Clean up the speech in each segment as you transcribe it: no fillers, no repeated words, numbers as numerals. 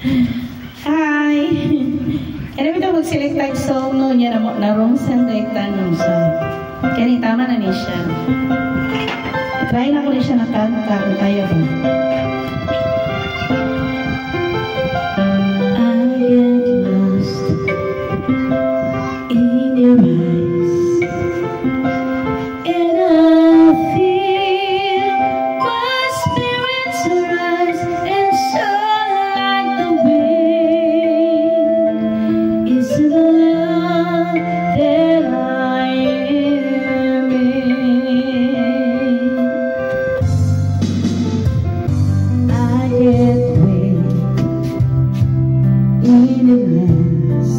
Hi! Kaya namin ito mag-select type song no niya na wrong send like tanong sa. Kaya tama na niya siya. Try na ko na siya nakanta kung kaya ba. I get lost in your eyes and I feel my spirits rise and soar like the wind. Is it the love that I am in? I get wet in a glass.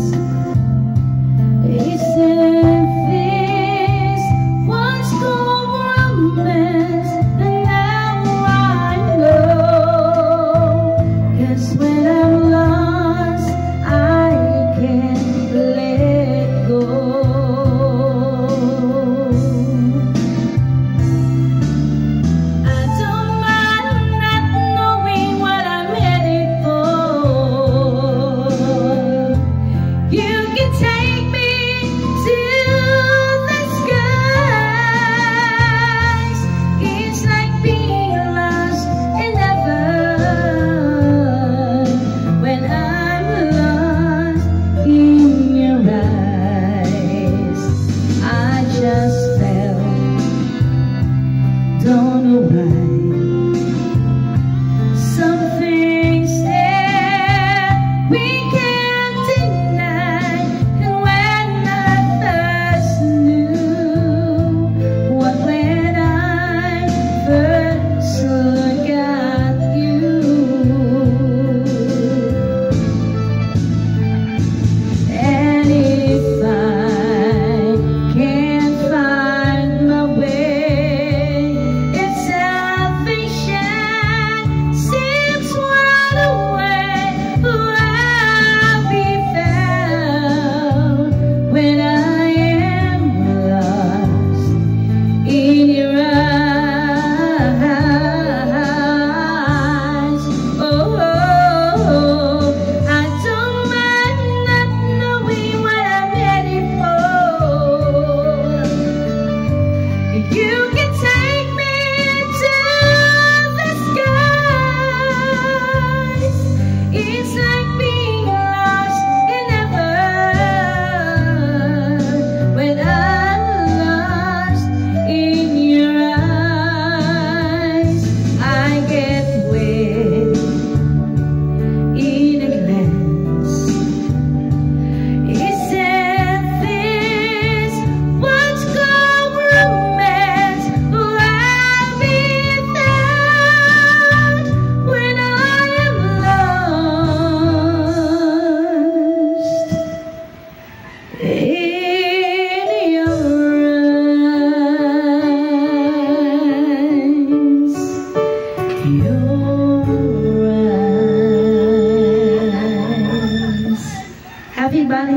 Is it this once called romance? And now I know, 'cause when I'm lost I can't let go. I don't mind not knowing what I'm headed for. You can take me to the skies. It's like being lost in heaven when I'm lost in your eyes. I just fell, don't know why. Something's there we can't deny. And when I first knew what when I first look at you, and if I can't find my way, if salvation seems wide away, I'll be found when I am lost in your eyes. Oh, I don't mind not knowing what I'm headed for. You can take me to the skies. It's like being lost in heaven when I'm lost in your eyes. I get wet in a glance. Is it this what's called romance? I'll be found when I am lost in your eyes. Your eyes. Happy Valentine's